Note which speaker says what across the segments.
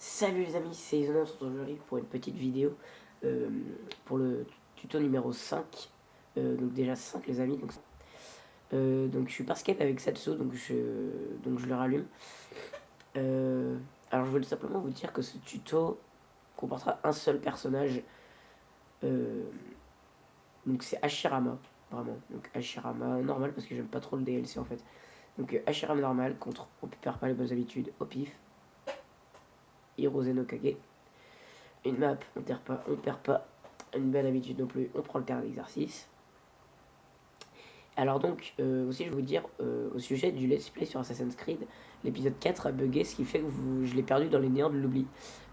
Speaker 1: Salut les amis, c'est Isona, on se retrouve aujourd'hui pour une petite vidéo pour le tuto numéro 5. Donc déjà 5 les amis. Donc je suis par Skype avec Satsu, donc je le rallume. Alors je voulais simplement vous dire que ce tuto comportera un seul personnage. euh, donc c'est Hashirama, vraiment. Donc Hashirama normal parce que j'aime pas trop le DLC en fait. Donc Hashirama normal contre on perd pas les bonnes habitudes au pif. Hirose no Kage. Une map, on perd pas une belle habitude non plus, on prend le terrain d'exercice. Alors donc, aussi je vais vous dire, au sujet du let's play sur Assassin's Creed, l'épisode 4 a bugué, ce qui fait que je l'ai perdu dans les néants de l'oubli.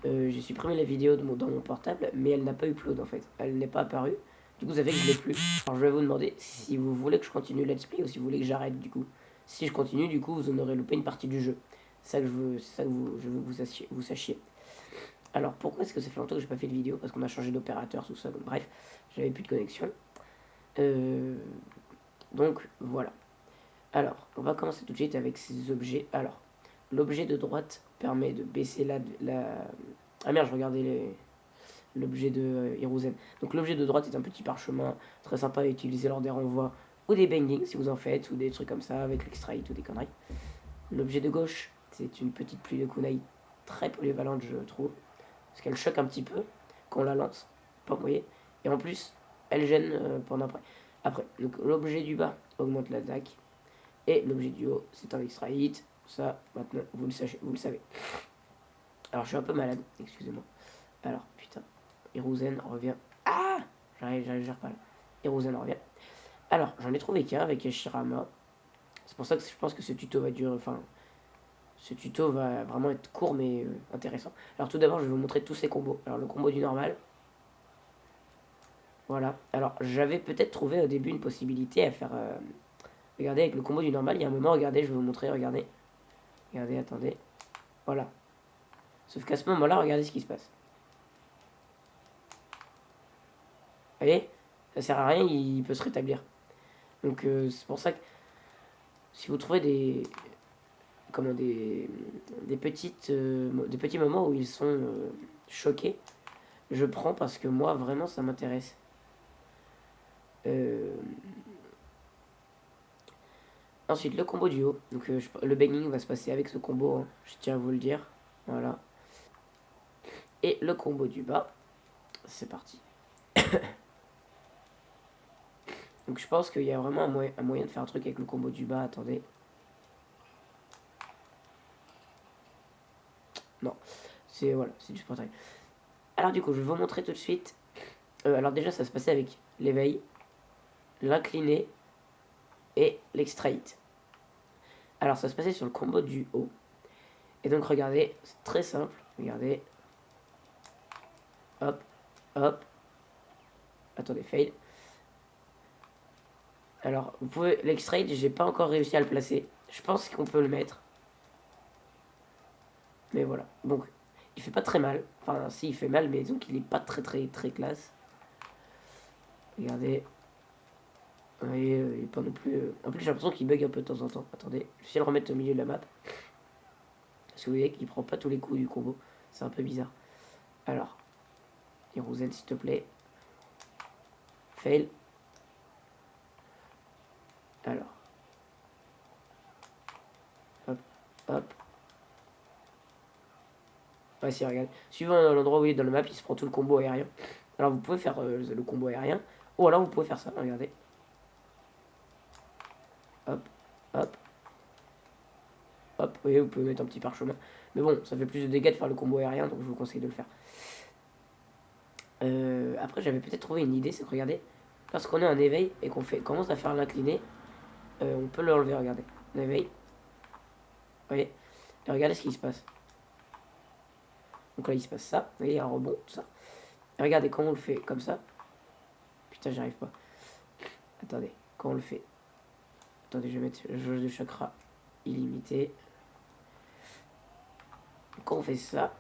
Speaker 1: J'ai supprimé la vidéo dans mon portable, mais elle n'a pas upload en fait, elle n'est pas apparue. Du coup, vous savez que je l'ai plus. Alors je vais vous demander si vous voulez que je continue le let's play ou si vous voulez que j'arrête du coup. Si je continue, du coup, vous en aurez loupé une partie du jeu. C'est ça que je veux que vous sachiez. Alors pourquoi est-ce que ça fait longtemps que j'ai pas fait de vidéo? Parce qu'on a changé d'opérateur, tout ça, donc bref, j'avais plus de connexion. Euh, donc voilà. Alors, on va commencer tout de suite avec ces objets. Alors, l'objet de droite permet de baisser la... Ah merde, je regardais l'objet de Hiruzen. Donc l'objet de droite est un petit parchemin très sympa à utiliser lors des renvois ou des bangings si vous en faites, ou des trucs comme ça avec l'extra hit ou des conneries. L'objet de gauche, c'est une petite pluie de kunai très polyvalente je trouve. Parce qu'elle choque un petit peu quand on la lance, pas vous voyez. Et en plus, elle gêne pendant après. Après, donc l'objet du bas augmente l'attaque. Et l'objet du haut, c'est un extra hit. Ça, maintenant, vous le savez. Alors, je suis un peu malade, excusez-moi. Alors, putain, Hiruzen revient. Ah, j'arrive pas là. Hiruzen revient. Alors, j'en ai trouvé qu'un avec Hashirama. C'est pour ça que je pense que ce tuto va durer. Enfin, ce tuto va vraiment être court mais intéressant. Alors, tout d'abord, je vais vous montrer tous ces combos. Alors, le combo du normal. Voilà. Alors, j'avais peut-être trouvé au début une possibilité à faire. Regardez, avec le combo du normal, il y a un moment, regardez, je vais vous montrer, regardez. Regardez, attendez. Voilà. Sauf qu'à ce moment-là, regardez ce qui se passe. Vous voyez? Ça sert à rien, il peut se rétablir. Donc, c'est pour ça que si vous trouvez comment, des petits moments où ils sont choqués, je prends parce que moi, vraiment, ça m'intéresse. Euh, Ensuite, le combo du haut. Donc, le banging va se passer avec ce combo, hein, je tiens à vous le dire. Voilà. Et le combo du bas, c'est parti. Donc, je pense qu'il y a vraiment un moyen de faire un truc avec le combo du bas. Attendez. Non, c'est voilà, c'est du spontané. Alors, du coup, je vais vous montrer tout de suite. Alors, déjà, ça se passait avec l'éveil, l'incliné et l'extra hit. Alors, ça se passait sur le combo du haut. Et donc, regardez, c'est très simple. Regardez. Hop, hop. Attendez, fail. Alors, vous pouvez. L'extra hit, j'ai pas encore réussi à le placer. Je pense qu'on peut le mettre. Mais voilà. Donc, il fait pas très mal. Enfin, si, il fait mal, mais donc il est pas très très très classe. Regardez. Vous voyez, il est pas non plus. En plus, j'ai l'impression qu'il bug un peu de temps en temps. Attendez, je vais essayer de le remettre au milieu de la map. Parce que vous voyez qu'il prend pas tous les coups du combo. C'est un peu bizarre. Alors, Hiruzen, s'il te plaît. Fail. Alors. Hop, hop. Ouais, si, regarde. Suivant l'endroit où il est dans le map, il se prend tout le combo aérien. Alors, vous pouvez faire le combo aérien. Ou alors, vous pouvez faire ça. Regardez. Hop, hop, hop. Vous voyez, vous pouvez mettre un petit parchemin. Mais bon, ça fait plus de dégâts de faire le combo aérien, donc je vous conseille de le faire. Après, j'avais peut-être trouvé une idée, c'est que regardez, lorsqu'on est en éveil et qu'on commence à faire l'incliné, on peut l'enlever, regardez. On éveille. Vous voyez. Et regardez ce qui se passe. Donc là, il se passe ça. Vous voyez, un rebond, tout ça. Et regardez, quand on le fait comme ça. Putain, j'y arrive pas. Attendez, quand on le fait. Attendez, je vais mettre la jauge de chakra illimitée. Quand on fait ça.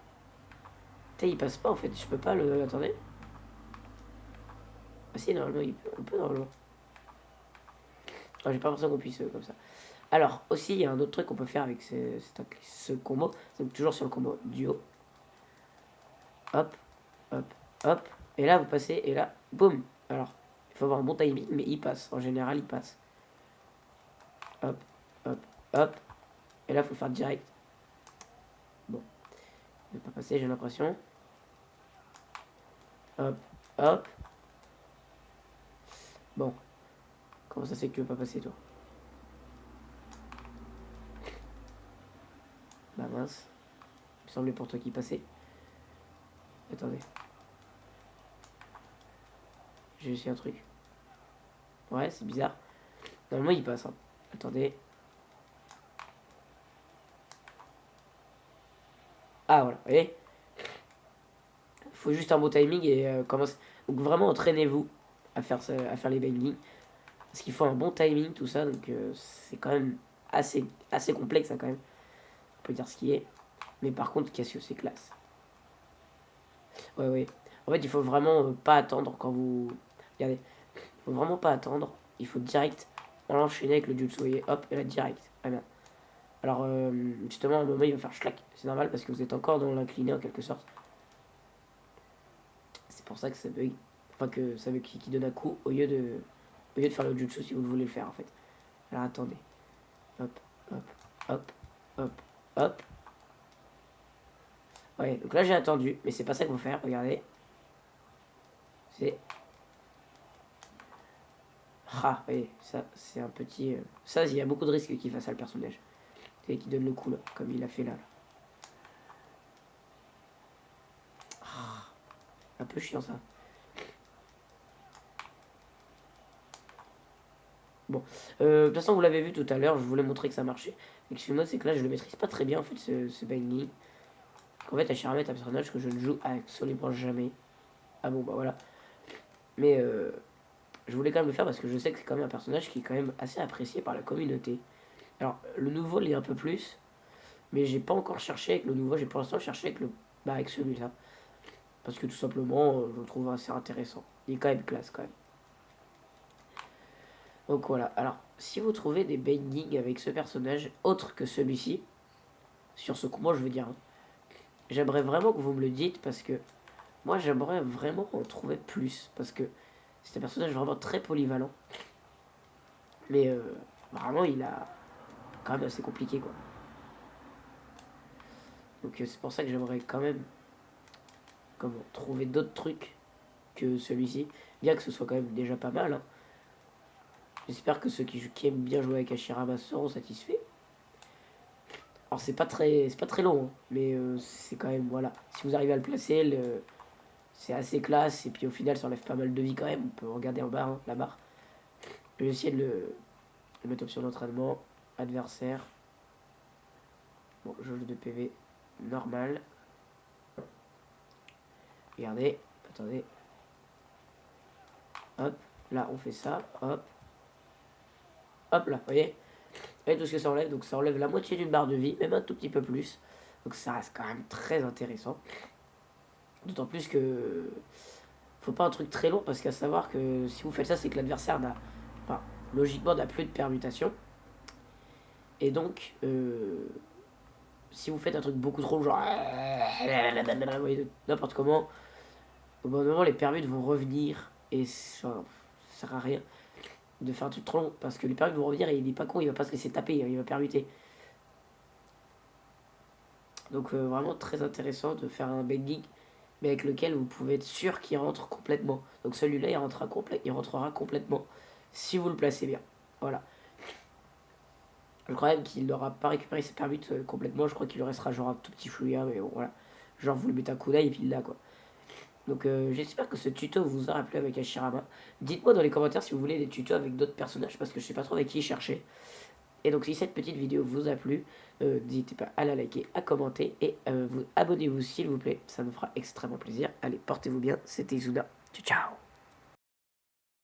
Speaker 1: Putain, il passe pas en fait. Je peux pas le. Attendez. Ah si, normalement, on peut normalement. Ah, j'ai pas l'impression qu'on puisse comme ça. Alors, aussi, il y a un autre truc qu'on peut faire avec ce combo. Donc, toujours sur le combo du haut. hop, hop, hop. Et là, vous passez, et là, boum. Alors, il faut avoir un bon timing, mais il passe. En général, il passe. Hop, hop, hop. Et là, il faut faire direct. Bon. Il ne va pas passer, j'ai l'impression. Hop, hop. Bon. Comment ça c'est que tu veux pas passer, toi? Bah mince. Il me semblait pour toi qu'il passait. Attendez. J'ai réussi un truc. Ouais, c'est bizarre. Normalement, il passe. Hein. Attendez. Ah, voilà. Vous voyez? Faut juste un bon timing et commencer. Donc vraiment, entraînez-vous à faire les bangings. Parce qu'il faut un bon timing, tout ça. Donc c'est quand même assez complexe, hein, quand même. On peut dire ce qui est. Mais par contre, Cassio, c'est classe. Ouais, ouais. En fait, il faut vraiment pas attendre quand vous... Regardez. Il faut vraiment pas attendre. Il faut direct enchaîner avec le jutsu. Vous voyez, hop, et là, direct. Très bien. Alors, justement, à un moment, il va faire schlack. C'est normal parce que vous êtes encore dans l'incliné en quelque sorte. C'est pour ça que ça bug. Enfin, que ça veut qui donne un coup au lieu de faire le jutsu si vous voulez le faire en fait. Alors, attendez. Hop, hop, hop, hop, hop. Ouais, donc là, j'ai attendu. Mais c'est pas ça qu'il faut faire. Regardez. C'est... Ah, oui, ça, c'est un petit... Ça, il y a beaucoup de risques qu'il fasse ça, le personnage. C'est qui donne le coup, là, comme il a fait là. Ah, un peu chiant, ça. Bon, de toute façon, vous l'avez vu tout à l'heure, je voulais montrer que ça marchait. Excusez-moi, c'est que là, je le maîtrise pas très bien, en fait, ce banging. En fait, Hashirama est un personnage que je ne joue absolument jamais. Ah bon, bah voilà. Mais je voulais quand même le faire parce que je sais que c'est quand même un personnage qui est quand même assez apprécié par la communauté. Alors, le nouveau l'est un peu plus, mais j'ai pas encore cherché avec le nouveau, j'ai pour l'instant cherché avec avec celui-là. Parce que tout simplement, je le trouve assez intéressant. Il est quand même classe, quand même. Donc voilà, alors, si vous trouvez des bangings avec ce personnage, autre que celui-ci, sur ce combat, je veux dire, hein, j'aimerais vraiment que vous me le dites parce que moi, j'aimerais vraiment en trouver plus. Parce que c'est un personnage vraiment très polyvalent. Mais vraiment, il a quand même assez compliqué, quoi. Donc c'est pour ça que j'aimerais quand même trouver d'autres trucs que celui-ci. Bien que ce soit quand même déjà pas mal. Hein. J'espère que ceux qui aiment bien jouer avec Hashirama seront satisfaits. Alors c'est pas très long, hein, mais c'est quand même, voilà. Si vous arrivez à le placer, c'est assez classe. Et puis au final, ça enlève pas mal de vie quand même. On peut regarder en bas, hein, la barre. Je vais essayer de le mettre option d'entraînement. Adversaire. Bon, jauge de PV normal. Regardez, attendez. Hop, là on fait ça, hop. Hop là, vous voyez. Et tout ce que ça enlève, donc ça enlève la moitié d'une barre de vie, même un tout petit peu plus. Donc ça reste quand même très intéressant. D'autant plus que faut pas un truc très long parce qu'à savoir que si vous faites ça, c'est que l'adversaire n'a, enfin, logiquement n'a plus de permutation. Et donc, si vous faites un truc beaucoup trop long, genre n'importe comment, au bout d'un moment, les permutes vont revenir et ça sert à rien de faire un truc trop long parce que les permutes vont revenir et il est pas con, il va pas se laisser taper, il va permuter. Donc, vraiment très intéressant de faire un banging mais avec lequel vous pouvez être sûr qu'il rentre complètement. Donc celui-là, il rentrera complètement si vous le placez bien. Voilà. Je crois même qu'il n'aura pas récupéré ses permutes complètement. Je crois qu'il lui restera genre un tout petit fouillard, mais bon, voilà. Genre vous lui mettez un coup d'œil et puis là, quoi. Donc j'espère que ce tuto vous aura plu avec Hashirama. Dites-moi dans les commentaires si vous voulez des tutos avec d'autres personnages parce que je sais pas trop avec qui chercher. Et donc si cette petite vidéo vous a plu, n'hésitez pas à la liker, à commenter et abonnez-vous s'il vous plaît. Ça me fera extrêmement plaisir. Allez, portez-vous bien. C'était Izuna. Ciao, ciao.